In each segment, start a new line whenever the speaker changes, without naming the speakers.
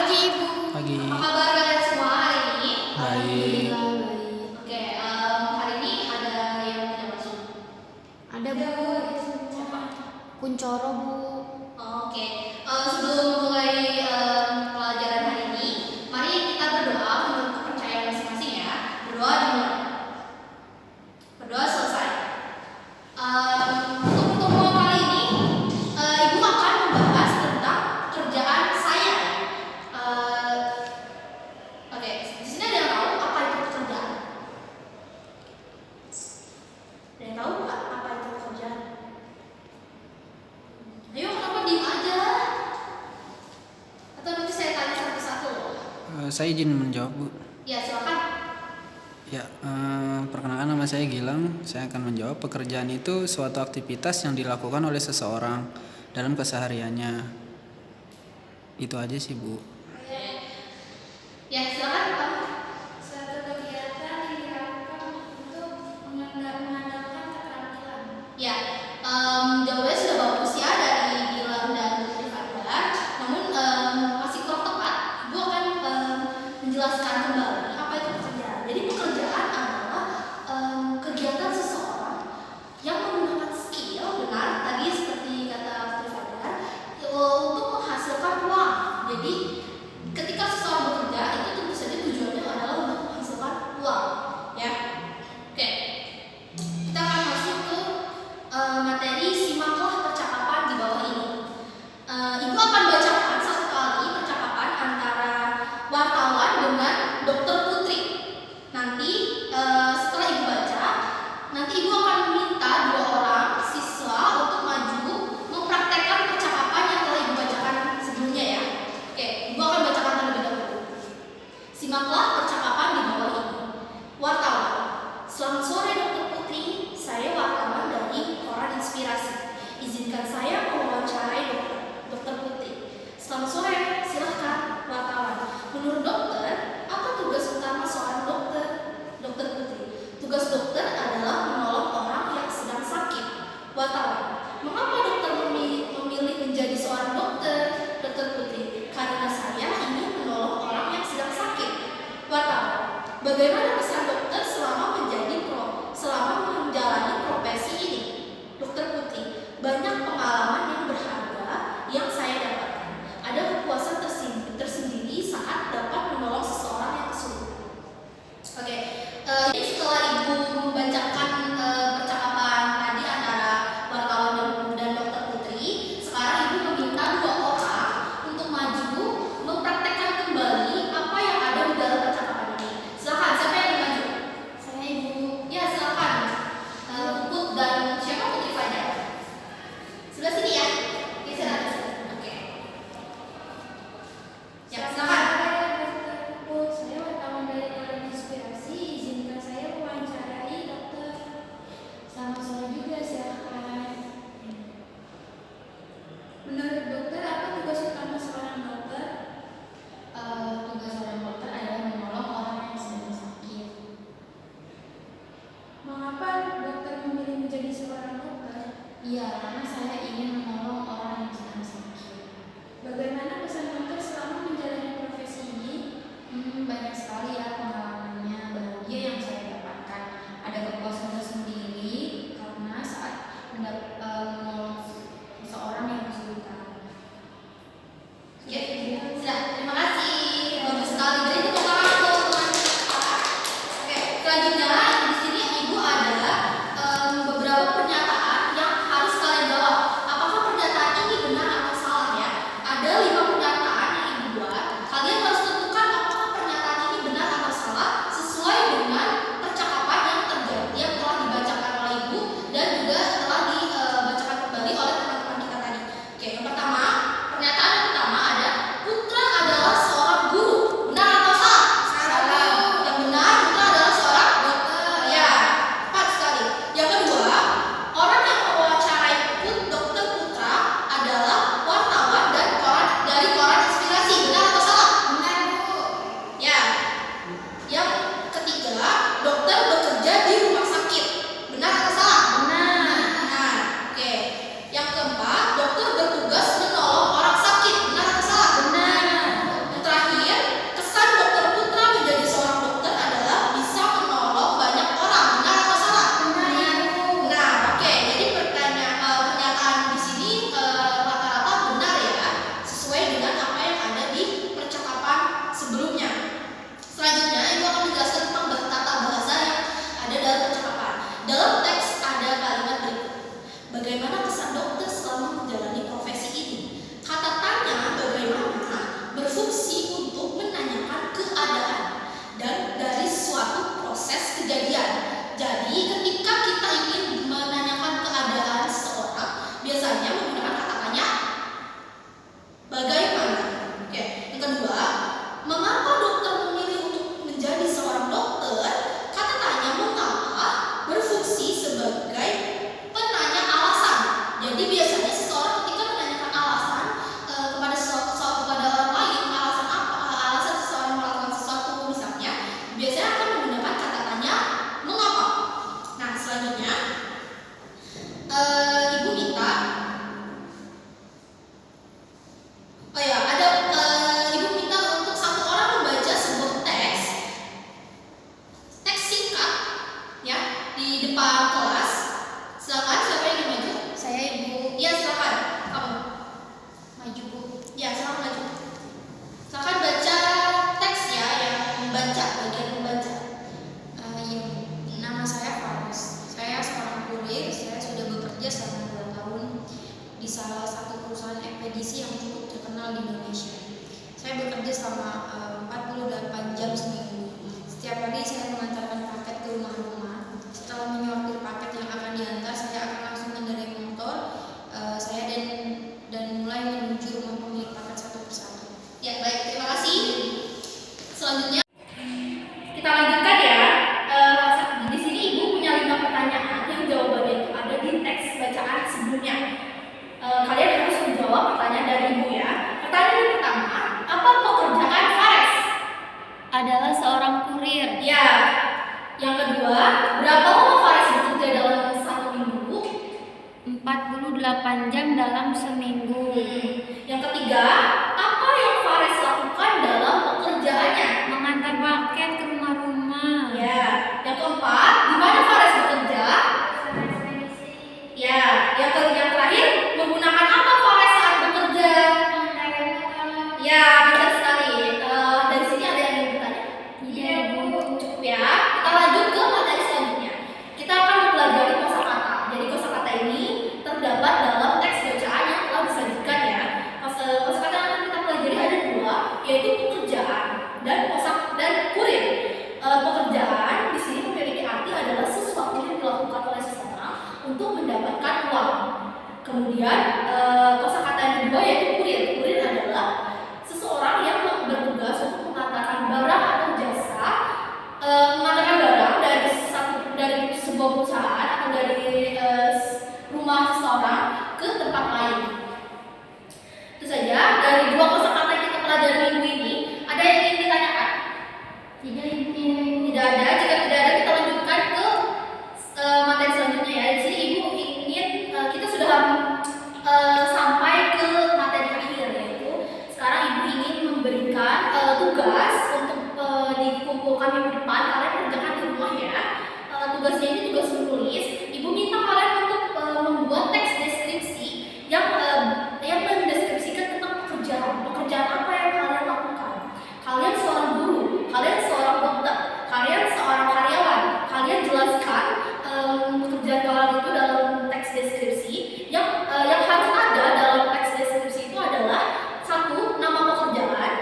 pagi Ibu.
Pagi.
Apa kabar kalian semua hari ini?
Baik.
Oke, hari ini ada yang tidak masuk.
Ada Bu.
Siapa?
Kuncoro Bu.
Oke, sebelum mulai pelajaran hari ini, mari kita berdoa menurut kepercayaan masing-masing ya. Berdoa dimulai. Berdoa selesai. Untuk pertemuan kali ini, Ibu akan membahas tentang kerjaan saya. Oke, di sini ada yang tahu apa itu pekerjaan? Ada yang tahu nggak apa itu pekerjaan? Ayo, kenapa diem aja? Atau nanti saya tanya satu-satu loh.
Saya izin menjawab, Bu.
Ya, silakan.
Ya, perkenalkan nama saya Gilang. Saya akan menjawab pekerjaan itu suatu aktivitas yang dilakukan oleh seseorang dalam kesehariannya. Itu aja sih, Bu.
Ya, silakan Pak.
Suatu kegiatan yang dilakukan untuk mengandalkan keterampilan.
Ya, jawabannya sudah bagus ya dari Gilang dan Putri Fadlan. Namun masih kurang tepat. Ibu akan menjelaskan kembali apa itu pekerjaan. Jadi pekerjaan adalah kegiatan seseorang yang menggunakan skill, benar tadi seperti kata Putri Fadlan, untuk menghasilkan uang. Jadi ketika seseorang bekerja itu tentu saja
satu perusahaan ekspedisi yang cukup terkenal di Indonesia. Saya bekerja selama 48 jam seminggu. Setiap hari saya mengantarkan paket ke rumah-rumah. Setelah menyortir paket yang akan diantar, saya akan langsung mengendarai motor saya dan mulai menuju rumah pemilik paket satu persatu.
Ya, baik, terima kasih. Selanjutnya kita lanjutkan ya. Di sini Ibu punya 5 pertanyaan yang jawabannya itu ada di teks bacaan sebelumnya. Kalian harus menjawab pertanyaan dari Ibu ya. Pertanyaan yang pertama, apa pekerjaan Fares?
Adalah seorang kurir.
Ya. Yang kedua, berapa lama Fares bekerja dalam satu minggu?
48 jam dalam seminggu.
Yang ketiga, apa yang Fares lakukan dalam pekerjaannya?
Mengantar paket ke rumah-rumah.
Ya. Yang keempat, di mana Fares bekerja? Ya. Yang terakhir, menggunakan apa Fares saat bekerja? Ya, benar sekali. Dari sini ada yang ingin bertanya?
Iya, Bu.
Cukup ya. Kita lanjut ke materi selanjutnya. Kita akan mempelajari kosakata. Jadi kosakata ini terdapat dalam teks bacaan yang telah disajikan ya. Kosakata yang akan kita pelajari ada 2, yaitu pekerjaan dan kurir. Pekerjaan di sini memiliki arti adalah sesuatu yang dilakukan oleh seseorang untuk mendapatkan uang. Kemudian kosakata yang kedua yaitu kurir. Kurir adalah seseorang yang bertugas untuk mengantarkan barang atau jasa, mengantarkan barang dari sebuah perusahaan atau dari rumah seseorang ke tempat lain. Itu saja dari 2 kosakata yang kita pelajari minggu ini. Ada yang ingin ditanyakan?
Tidak, Ibu.
Tidak ada. Jika tidak ada, kita lanjutkan ke materi selanjutnya ya. Di sini Ibu ingin kita sudah sampai ke materi akhir, yaitu sekarang Ibu ingin memberikan tugas untuk dikumpulkan minggu depan. Kalian kerjakan di rumah ya. Tugasnya ini tugas menulis. Ibu minta kalian untuk membuat teks deskripsi yang mendeskripsikan tentang pekerjaan apa yang kalian lakukan. Kalian seorang guru, kalian seorang dokter, kalian seorang karyawan. Kalian jelaskan pekerjaan kalian itu dalam teks deskripsi. Yang harus ada dalam teks deskripsi itu adalah 1, nama pekerjaan.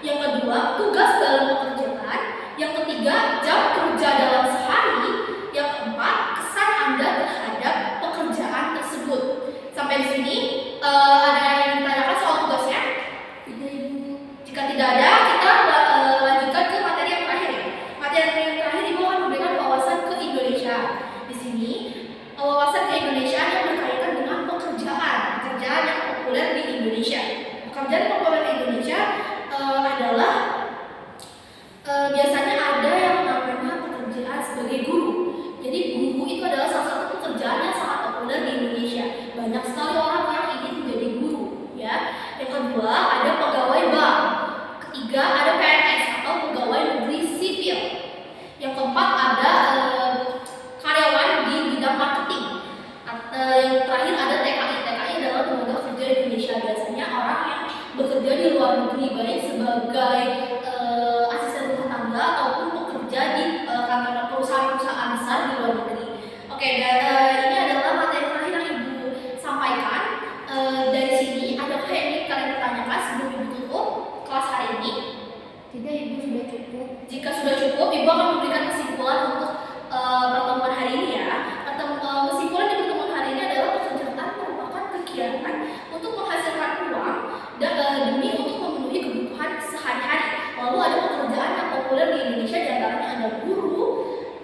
Yang kedua, tugas dalam pekerjaan. Yang ketiga, jam kerja dalam sehari. Yang keempat, kesan Anda terhadap pekerjaan tersebut. Sampai di sini ada yang ingin ditanyakan soal tugasnya?
Tidak, Ibu.
Jika tidak ada, kita lanjutkan ke materi yang terakhir ya. Materi yang terakhir Ibu akan memberikan wawasan ke Indonesia. Di sini wawasan ke Indonesia yang berkaitan dengan pekerjaan yang populer di Indonesia. Pekerjaan populer di Indonesia adalah biasanya ada yang namanya pekerjaan sebagai guru. Jadi guru itu adalah salah satu pekerjaan yang sangat populer di Indonesia. Banyak sekali orang yang ingin menjadi guru, ya. Yang kedua ada pegawai bank. Ketiga ada PNS atau pegawai negeri sipil. Yang keempat ada karyawan di bidang marketing. Yang terakhir ada TKI. TKI adalah tenaga kerja Indonesia. Biasanya orang yang bekerja di luar negeri, baik sebagai asisten rumah tangga ataupun bekerja di kantor perusahaan-perusahaan besar di luar negeri. Oke, ini adalah materi terakhir yang Ibu sampaikan. Dari sini adakah yang ingin kalian pertanyakan sebelum Ibu tutup kelas hari ini?
Tidak, Ibu, sudah cukup.
Jika sudah cukup, Ibu akan memberikan kesimpulan untuk pertemuan hari ini ya. Kesimpulan di pertemuan hari ini adalah pekerjaan merupakan kegiatan untuk menghasilkan uang demi untuk memenuhi kebutuhan sehari-hari. Lalu ada pekerjaan yang populer di Indonesia, diantaranya ada guru,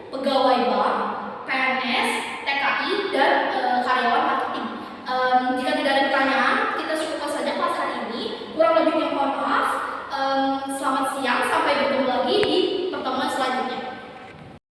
pegawai bank, PNS, TKI, dan karyawan marketing. Jika tidak ada pertanyaan, kita cukupkan saja kelas hari ini. Kurang lebihnya mohon maaf. Selamat siang, sampai bertemu lagi di